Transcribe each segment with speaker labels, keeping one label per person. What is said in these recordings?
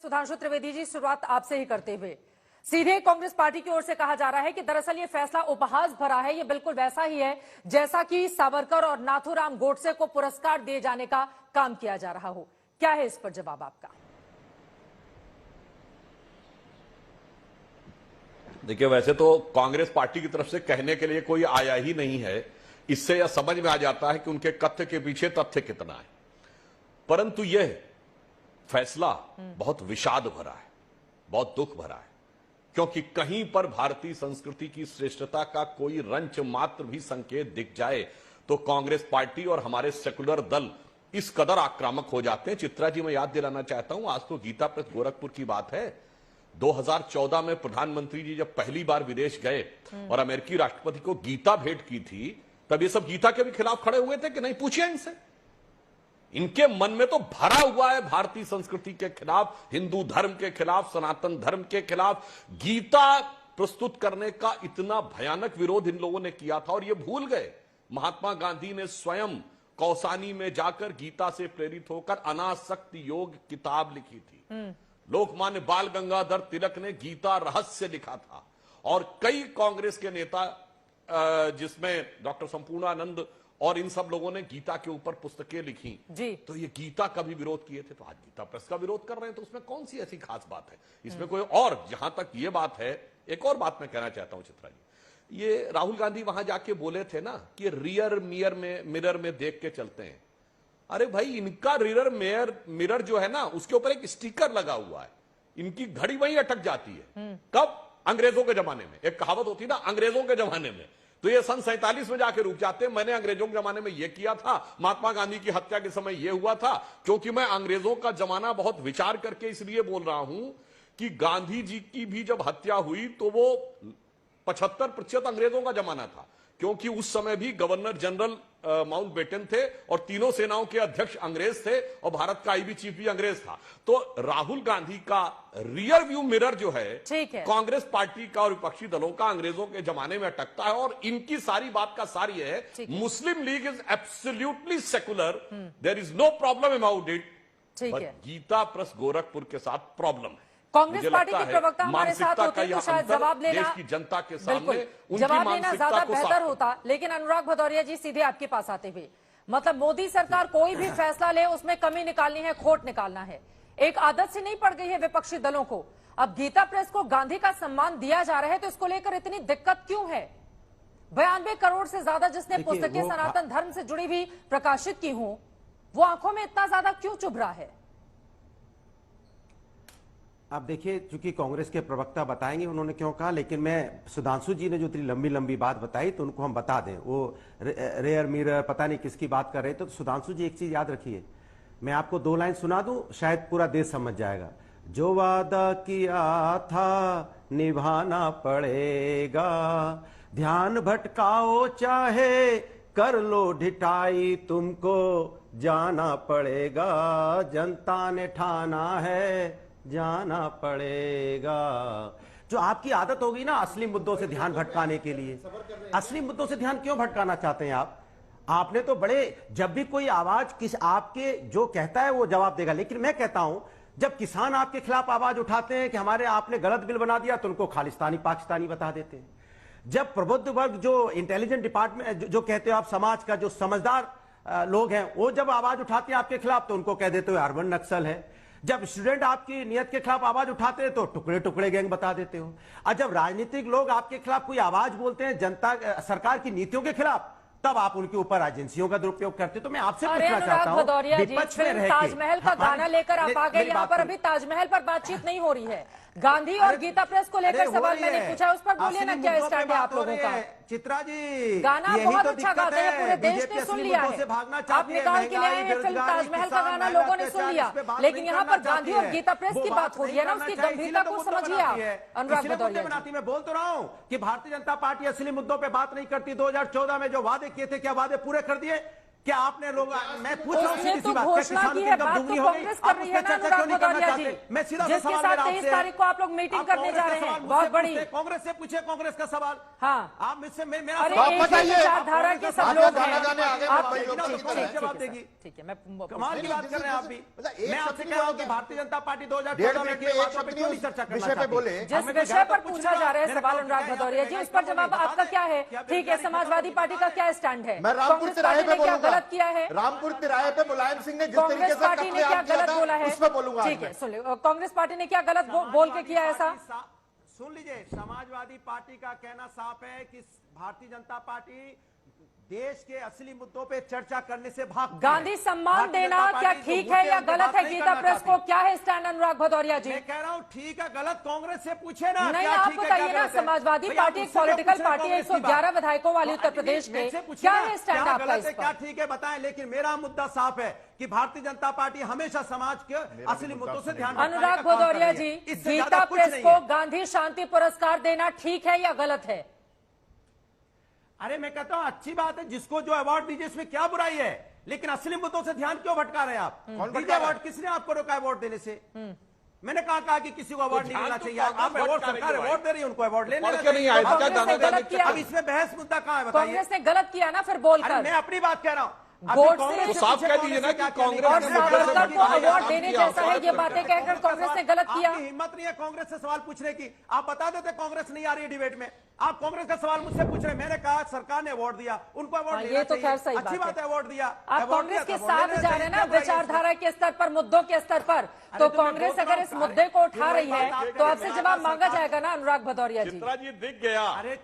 Speaker 1: सुधांशु त्रिवेदी जी, शुरुआत आपसे ही करते हुए सीधे कांग्रेस पार्टी की ओर से कहा जा रहा है कि दरअसल ये फैसला उपहास भरा है। ये बिल्कुल वैसा ही है जैसा कि सावरकर और नाथूराम गोडसे को पुरस्कार दिए जाने का काम किया जा रहा हो। क्या है इस पर जवाब आपका?
Speaker 2: देखिए, वैसे तो कांग्रेस पार्टी की तरफ से कहने के लिए कोई आया ही नहीं है। इससे यह समझ में आ जाता है कि उनके कथ्य के पीछे तथ्य कितना है। परंतु यह फैसला बहुत विषाद भरा है, बहुत दुख भरा है, क्योंकि कहीं पर भारतीय संस्कृति की श्रेष्ठता का कोई रंच मात्र भी संकेत दिख जाए तो कांग्रेस पार्टी और हमारे सेकुलर दल इस कदर आक्रामक हो जाते हैं। चित्रा जी, मैं याद दिलाना चाहता हूं, आज तो गीता प्रेस गोरखपुर की बात है। 2014 में प्रधानमंत्री जी जब पहली बार विदेश गए और अमेरिकी राष्ट्रपति को गीता भेंट की थी, तब ये सब गीता के भी खिलाफ खड़े हुए थे कि नहीं? पूछिए इनसे। इनके मन में तो भरा हुआ है भारतीय संस्कृति के खिलाफ, हिंदू धर्म के खिलाफ, सनातन धर्म के खिलाफ। गीता प्रस्तुत करने का इतना भयानक विरोध इन लोगों ने किया था और ये भूल गए महात्मा गांधी ने स्वयं कौसानी में जाकर गीता से प्रेरित होकर अनासक्ति योग किताब लिखी थी। लोकमान्य बाल गंगाधर तिलक ने गीता रहस्य लिखा था और कई कांग्रेस के नेता, जिसमें डॉक्टर संपूर्णानंद और इन सब लोगों ने गीता के ऊपर पुस्तकें लिखी जी। तो ये गीता का भी विरोध किए थे। तो आज गीता प्रेस का विरोध कर रहे हैं, तो उसमें कौन सी ऐसी खास बात है इसमें कोई? और जहां तक ये बात है, एक और बात मैं कहना चाहता हूं चित्रा जी, ये राहुल गांधी वहां जाके बोले थे ना कि रियर मिरर में देख के चलते हैं। अरे भाई, इनका रियर मिरर जो है ना, उसके ऊपर एक स्टिकर लगा हुआ है। इनकी घड़ी वहीं अटक जाती है। कब? अंग्रेजों के जमाने में। एक कहावत होती ना, अंग्रेजों के जमाने में। तो ये सन 47 में जाके रुक जाते हैं। मैंने अंग्रेजों के जमाने में ये किया था, महात्मा गांधी की हत्या के समय ये हुआ था। क्योंकि मैं अंग्रेजों का जमाना बहुत विचार करके इसलिए बोल रहा हूं कि गांधी जी की भी जब हत्या हुई तो वो 75% अंग्रेजों का जमाना था, क्योंकि उस समय भी गवर्नर जनरल माउंटबेटन थे और तीनों सेनाओं के अध्यक्ष अंग्रेज थे और भारत का आईबी चीफ भी अंग्रेज था। तो राहुल गांधी का रियर व्यू मिरर जो है कांग्रेस पार्टी का और विपक्षी दलों का अंग्रेजों के जमाने में अटकता है। और इनकी सारी बात का सार यह है, Muslim League is absolutely secular, there is no problem about it, but Gita Press Gorakhpur के साथ प्रॉब्लम है।
Speaker 1: कांग्रेस पार्टी के प्रवक्ता हमारे साथ होते तो शायद जवाब लेना,
Speaker 2: देश की जनता के सामने
Speaker 1: जवाब लेना ज्यादा बेहतर होता। लेकिन अनुराग भदौरिया जी, सीधे आपके पास आते हुए, मतलब मोदी सरकार कोई भी फैसला ले उसमें कमी निकालनी है, खोट निकालना है, एक आदत से नहीं पड़ गई है विपक्षी दलों को। अब गीता प्रेस को गांधी का सम्मान दिया जा रहा है, तो इसको लेकर इतनी दिक्कत क्यों है? 92 करोड़ से ज्यादा जिसने पुस्तकें सनातन धर्म से जुड़ी हुई प्रकाशित की हूं, वो आंखों में इतना ज्यादा क्यों चुभ रहा है?
Speaker 3: आप देखिए, चूंकि कांग्रेस के प्रवक्ता बताएंगे उन्होंने क्यों कहा, लेकिन मैं सुधांशु जी ने जो इतनी लंबी लंबी बात बताई तो उनको हम बता दें। वो रेयर मिरर पता नहीं किसकी बात कर रहे थे। तो सुधांशु जी, एक चीज याद रखिए, मैं आपको 2 लाइन सुना दूं, शायद पूरा देश समझ जाएगा। जो वादा किया था निभाना पड़ेगा, ध्यान भटकाओ चाहे कर लो ढिठाई, तुमको जाना पड़ेगा, जनता ने ठाना है जाना पड़ेगा। जो आपकी आदत होगी ना असली मुद्दों से ध्यान भटकाने के लिए, असली मुद्दों से ध्यान क्यों भटकाना चाहते हैं आप? आपने तो बड़े, जब भी कोई आवाज किस आपके जो कहता है वो जवाब देगा। लेकिन मैं कहता हूं, जब किसान आपके खिलाफ आवाज उठाते हैं कि हमारे आपने गलत बिल बना दिया, तो उनको खालिस्तानी पाकिस्तानी बता देते हैं। जब प्रबुद्ध वर्ग, जो इंटेलिजेंट डिपार्टमेंट, जो कहते हो आप समाज का जो समझदार लोग हैं, वो जब आवाज उठाते हैं आपके खिलाफ, तो उनको कह देते हो अर्बन नक्सल है। जब स्टूडेंट आपकी नियत के खिलाफ आवाज उठाते हैं तो टुकड़े टुकड़े गैंग बता देते हो। और जब राजनीतिक लोग आपके खिलाफ कोई आवाज बोलते हैं जनता सरकार की नीतियों के खिलाफ, तब आप उनके ऊपर एजेंसियों का दुरुपयोग करते। तो मैं आपसे पूछना चाहता हूं, विपक्ष में रह
Speaker 1: ताजमहल का गाना लेकर आप आ गए, यहाँ पर अभी ताजमहल पर बातचीत नहीं हो रही है। गांधी और गीता प्रेस को लेकर सवाल मैंने पूछा, उस पर बोलिए ना, क्या स्टैंड है आप लोगों का?
Speaker 3: चित्रा जी,
Speaker 1: गाना बहुत अच्छा गाते हैं, पूरे देश ने सुन लिया है। आप निकाल के ले आए हैं फिल्म ताजमहल का गाना, लोगों ने सुन लिया। लेकिन यहाँ पर गांधी और गीता प्रेस की बात हो रही है ना, उसकी गंभीरता को समझिए आप। अनुराग भदौरिया,
Speaker 3: मैं बोल तो रहा हूं कि भारतीय जनता पार्टी असली मुद्दों पर बात नहीं करती। 2014 में जो वादे किए थे, क्या वादे पूरे कर दिए? क्या आपने लोग मैं पूछ रहा हूँ
Speaker 1: उसने
Speaker 3: सीधी
Speaker 1: तो
Speaker 3: सी बात, क्या
Speaker 1: घोषणा
Speaker 3: किसानों
Speaker 1: की
Speaker 3: की
Speaker 1: है,
Speaker 3: इनकम
Speaker 1: बात
Speaker 3: दुगनी
Speaker 1: तो
Speaker 3: हो गई?
Speaker 1: कांग्रेस
Speaker 3: आप
Speaker 1: कर रही
Speaker 3: उस
Speaker 1: है
Speaker 3: पर
Speaker 1: ना
Speaker 3: चर्चा क्यों
Speaker 1: अनुराग
Speaker 3: नहीं करना
Speaker 1: भदौरिया जी,
Speaker 3: चाहते? मैं सीधा सा
Speaker 1: जिसके
Speaker 3: सवाल
Speaker 1: साथ
Speaker 3: मेरा
Speaker 1: 23
Speaker 3: आपसे
Speaker 1: तारीख को आप लोग मीटिंग
Speaker 3: आप
Speaker 1: करने जा
Speaker 3: कांग्रेस
Speaker 1: रहे
Speaker 3: का
Speaker 1: हैं,
Speaker 3: सवाल
Speaker 1: बहुत
Speaker 3: मुझसे
Speaker 1: बड़ी।
Speaker 3: पूछे, कांग्रेस से पूछे कांग्रेस का सवाल।
Speaker 1: हाँ,
Speaker 3: आप मुझसे मेरा
Speaker 1: अरे
Speaker 3: सवाल
Speaker 1: एक ही
Speaker 3: बताइए।
Speaker 1: विचारधारा के सब
Speaker 3: आप
Speaker 1: लोग
Speaker 3: जाना
Speaker 1: हैं।
Speaker 3: जाने आगे
Speaker 1: आप
Speaker 3: मैं
Speaker 1: ठीक
Speaker 3: ठीक
Speaker 1: ठीक
Speaker 3: जवाब
Speaker 1: है
Speaker 3: देगी।
Speaker 1: सर, ठीक है, मैं
Speaker 3: कमाल की बात कर रहे हैं आप भी।
Speaker 4: मतलब एक
Speaker 3: मैं आपसे
Speaker 4: शब्द
Speaker 3: कह रहा हूँ
Speaker 4: नहीं
Speaker 3: कि
Speaker 4: बोला।
Speaker 3: भारतीय जनता पार्टी 2014
Speaker 4: डेढ़
Speaker 3: में
Speaker 4: मिनट
Speaker 3: की
Speaker 4: में एक
Speaker 3: बातों
Speaker 4: शब्द
Speaker 3: पे
Speaker 4: नहीं
Speaker 3: क्यों नहीं चर्चा करना
Speaker 4: विषय पे
Speaker 3: चाहती?
Speaker 4: बोले।
Speaker 1: जिस विषय पर पूछा जा रहा है सवाल अनुराग भदौरिया जी, उस पर जवाब आपका क्या है? ठीक है, समाजवादी पार्टी का क्या स्टैंड है?
Speaker 4: मैं रामपुर
Speaker 1: कांग्रेस
Speaker 4: तिराहे
Speaker 1: पार्टी
Speaker 4: पे
Speaker 1: ने क्या
Speaker 4: बोलूंगा।
Speaker 1: गलत किया है?
Speaker 4: रामपुर तिराहे पे मुलायम सिंह ने जिस तरीके
Speaker 1: कांग्रेस
Speaker 4: से
Speaker 1: पार्टी ने क्या
Speaker 4: कत्लेआम किया
Speaker 1: गलत
Speaker 4: था,
Speaker 1: बोला है?
Speaker 4: उस पे बोलूंगा आज
Speaker 1: ठीक है,
Speaker 4: मैं।
Speaker 1: सुन लो, कांग्रेस पार्टी ने क्या गलत बोल के किया ऐसा?
Speaker 3: सुन लीजिए, समाजवादी पार्टी का कहना साफ है कि भारतीय जनता पार्टी देश के असली मुद्दों पे चर्चा करने से भागती है।
Speaker 1: गांधी सम्मान
Speaker 3: भारतीय
Speaker 1: देना
Speaker 3: जनता
Speaker 1: क्या
Speaker 3: पार्टी जो
Speaker 1: ठीक
Speaker 3: मुद्दे
Speaker 1: है या
Speaker 3: उन पे
Speaker 1: गलत
Speaker 3: बात
Speaker 1: है?
Speaker 3: नहीं
Speaker 1: गीता
Speaker 3: करना
Speaker 1: प्रेस को
Speaker 3: चाहती।
Speaker 1: क्या है स्टैंड अनुराग भदौरिया जी?
Speaker 3: मैं कह रहा हूँ ठीक है गलत कांग्रेस से पूछे ना।
Speaker 1: नहीं,
Speaker 3: क्या
Speaker 1: आप
Speaker 3: ठीक है,
Speaker 1: बताइए
Speaker 3: क्या
Speaker 1: ना,
Speaker 3: गलत है?
Speaker 1: समाजवादी
Speaker 3: भैया,
Speaker 1: पार्टी एक
Speaker 3: मुझसे
Speaker 1: पॉलिटिकल
Speaker 3: पूछ रहे
Speaker 1: पार्टी है,
Speaker 3: कांग्रेस की
Speaker 1: 111
Speaker 3: बात।
Speaker 1: विधायकों वाली उत्तर प्रदेश
Speaker 3: मेरे
Speaker 1: के,
Speaker 3: से पूछिए
Speaker 1: क्या
Speaker 3: ना,
Speaker 1: है स्टैंड
Speaker 3: क्या
Speaker 1: आपका
Speaker 3: गलत
Speaker 1: इस
Speaker 3: है, क्या
Speaker 1: पर?
Speaker 3: ठीक है बताएं, लेकिन मेरा मुद्दा साफ है कि भारतीय जनता पार्टी हमेशा समाज के असली मुद्दों से ध्यान भटकाने
Speaker 1: अनुराग
Speaker 3: का काम कर
Speaker 1: भदौरिया
Speaker 3: रही
Speaker 1: जी,
Speaker 3: है। इससे
Speaker 1: गीता
Speaker 3: ज्यादा कुछ
Speaker 1: प्रेस
Speaker 3: नहीं
Speaker 1: को
Speaker 3: है।
Speaker 1: गांधी शांति पुरस्कार देना ठीक है या गलत है?
Speaker 3: अरे मैं कहता हूं अच्छी बात है, जिसको जो अवार्ड दीजिए, इसमें क्या बुराई है, लेकिन असली मुद्दों से ध्यान क्यों भटका रहे हैं आप? दीजिए अवार्ड, किसने आपको रोका अवार्ड देने से? मैंने कहा कि किसी को अवार्ड नहीं देना चाहिए। आप अवार्ड, सरकार अवार्ड दे रही है, उनको अवार्ड लेने
Speaker 2: पढ़ के नहीं आए थे क्या
Speaker 1: कांग्रेस ने
Speaker 2: दाना
Speaker 1: गलत किया?
Speaker 3: अब इसमें बहस मुद्दा कहाँ है बताइए?
Speaker 1: कांग्रेस ने गलत किया ना फिर
Speaker 3: अरे
Speaker 1: बोलकर।
Speaker 3: मैं अपनी बात कह रहा हूं।
Speaker 1: गोडसे-
Speaker 3: कांग्रेस
Speaker 1: तो
Speaker 3: से
Speaker 2: साफ
Speaker 3: पूछे
Speaker 2: कह दीजिए ना कि
Speaker 3: क्या
Speaker 2: कांग्रेस
Speaker 1: और
Speaker 2: ने
Speaker 1: सावरकर को अवार्ड देने
Speaker 2: किया,
Speaker 1: जैसा है, ये बातें कहकर कांग्रेस ने गलत किया।
Speaker 3: आपकी हिम्मत नहीं है कांग्रेस से सवाल पूछने की। आप बता देते कांग्रेस नहीं आ रही है डिबेट में। आप कांग्रेस का सवाल मुझसे पूछ रहे हैं। मैंने कहा सरकार ने अवार्ड दिया, उनको अवार्ड
Speaker 1: ये
Speaker 3: लेना
Speaker 1: तो
Speaker 3: चाहिए।
Speaker 1: खैर सही
Speaker 3: अच्छी
Speaker 1: बात
Speaker 3: बात है, अवार्ड दिया।
Speaker 1: आप
Speaker 3: अवार्ड
Speaker 1: कांग्रेस
Speaker 3: दिया
Speaker 1: के
Speaker 3: तो
Speaker 1: साथ
Speaker 3: अवार्ड
Speaker 1: जा
Speaker 3: लेना
Speaker 1: रहे हैं ना,
Speaker 3: चाहिए। क्या बुराई है इसमें?
Speaker 1: विचारधारा के स्तर पर, मुद्दों के स्तर पर। तो
Speaker 3: तो मैं
Speaker 1: कांग्रेस
Speaker 3: बोल रहा
Speaker 1: अगर
Speaker 3: हूं,
Speaker 1: इस मुद्दे को उठा
Speaker 3: अरे,
Speaker 1: रही है
Speaker 3: बात
Speaker 1: तो
Speaker 3: आप
Speaker 1: आपसे
Speaker 3: करें,
Speaker 1: जवाब
Speaker 3: सरकार-
Speaker 1: मांगा जाएगा ना अनुराग भदौरिया जी।
Speaker 2: चित्रा जी दिख गया
Speaker 3: अरे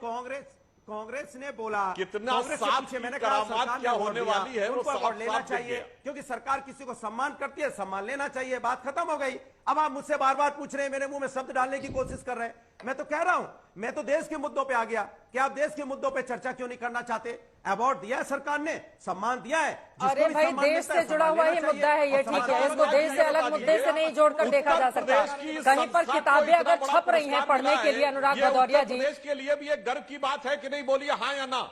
Speaker 3: कांग्रेस ने बोला,
Speaker 2: कितना
Speaker 3: कांग्रेस से
Speaker 2: साफ
Speaker 3: पूछे,
Speaker 2: की
Speaker 3: मैंने कहा
Speaker 2: करामात
Speaker 3: सरकार ने
Speaker 2: क्या
Speaker 3: अवार्ड
Speaker 2: होने
Speaker 3: दिया,
Speaker 2: वाली है, वो
Speaker 3: उनको
Speaker 2: साफ
Speaker 3: अवार्ड लेना
Speaker 2: साफ दिख
Speaker 3: चाहिए,
Speaker 2: गया।
Speaker 3: क्योंकि सरकार किसी को सम्मान करती है, सम्मान लेना चाहिए। बात खत्म हो गई। अब आप मुझसे बार बार पूछ रहे हैं, मेरे मुंह में शब्द डालने की कोशिश कर रहे हैं। मैं तो कह रहा हूं, मैं तो देश के मुद्दों पे आ गया कि आप देश के मुद्दों पे चर्चा क्यों नहीं करना चाहते? अवार्ड दिया है सरकार ने, सम्मान दिया है। जिसको
Speaker 1: अरे
Speaker 3: भी
Speaker 1: भाई,
Speaker 3: सम्मान
Speaker 1: देश
Speaker 3: मिलता है,
Speaker 1: से जुड़ा
Speaker 3: सम्मान
Speaker 1: हुआ
Speaker 3: लेना
Speaker 1: ये
Speaker 3: चाहिए।
Speaker 1: मुद्दा है, ये
Speaker 3: और
Speaker 1: ठीक है,
Speaker 3: समाज
Speaker 1: इसको
Speaker 3: में
Speaker 1: देश से अलग मुद्दे से नहीं जोड़कर देखा जा सकता।
Speaker 2: उत्तर प्रदेश की
Speaker 1: कहीं पर
Speaker 2: संस्था को
Speaker 1: किताबें
Speaker 2: इतना
Speaker 1: अगर
Speaker 2: बड़ा
Speaker 1: छप रही हैं
Speaker 2: पुरस्कार
Speaker 1: पढ़ने
Speaker 2: मिला
Speaker 1: के लिए
Speaker 2: है,
Speaker 1: अनुराग
Speaker 2: ये
Speaker 1: भदौरिया
Speaker 2: उत्तर
Speaker 1: जी,
Speaker 2: प्रदेश के लिए भी एक गर्व की बात है कि नहीं? बोलिए हाँ या ना।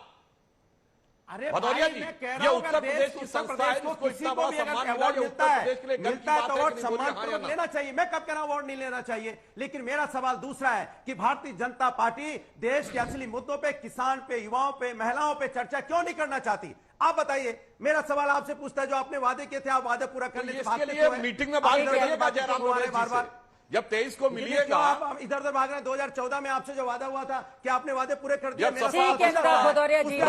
Speaker 3: अरे
Speaker 2: भदौरिया
Speaker 3: भाई,
Speaker 2: जी,
Speaker 3: मैं कह
Speaker 2: ये
Speaker 3: रहा हूं,
Speaker 2: उत्तर
Speaker 3: अगर
Speaker 2: प्रदेश
Speaker 3: देश
Speaker 2: की
Speaker 3: उत्तर
Speaker 2: संस्था
Speaker 3: प्रदेश
Speaker 2: है,
Speaker 3: को
Speaker 2: जिसको
Speaker 3: किसी
Speaker 2: इतना
Speaker 3: को
Speaker 2: बड़ा
Speaker 3: भी अगर
Speaker 2: सम्मान मिला,
Speaker 3: अवार्ड
Speaker 2: ये
Speaker 3: मिलता
Speaker 2: उत्तर
Speaker 3: है,
Speaker 2: प्रदेश के लिए गर्व की
Speaker 3: मिलता है
Speaker 2: बात
Speaker 3: तो
Speaker 2: है
Speaker 3: अवार्ड
Speaker 2: कि नहीं? बोलिए
Speaker 3: सम्मान
Speaker 2: हाँ या
Speaker 3: पूर्वक
Speaker 2: ना।
Speaker 3: लेना चाहिए। मैं कब कह रहा हूं अवार्ड नहीं लेना चाहिए, लेकिन मेरा सवाल दूसरा है कि भारतीय जनता पार्टी देश के असली मुद्दों पे, किसान पे, युवाओं पे, महिलाओं पे चर्चा क्यों नहीं करना चाहती? आप बताइए। मेरा सवाल आपसे पूछता है, जो आपने वादे किए थे, आप वादे पूरा करने से
Speaker 2: इसके
Speaker 3: भागते
Speaker 2: लिए
Speaker 3: क्यों हैं?
Speaker 2: मीटिंग में
Speaker 3: आप
Speaker 2: बात
Speaker 3: इधर-उधर
Speaker 2: करिएगा
Speaker 3: बात
Speaker 2: जयराम
Speaker 3: क्यों
Speaker 2: रमेश
Speaker 3: रहे बार
Speaker 2: जी
Speaker 3: बार?
Speaker 2: से। जब 23 को मिलिएगा,
Speaker 3: आप इधर उधर भाग रहे हैं। 2014 में आपसे जो वादा हुआ था कि आपने वादे पूरे कर दिए।
Speaker 2: जब
Speaker 3: मेरा
Speaker 2: सपा
Speaker 3: सवाल
Speaker 1: ठीक है
Speaker 3: सीधा
Speaker 1: अनुराग
Speaker 3: है।
Speaker 1: भदौरिया जी।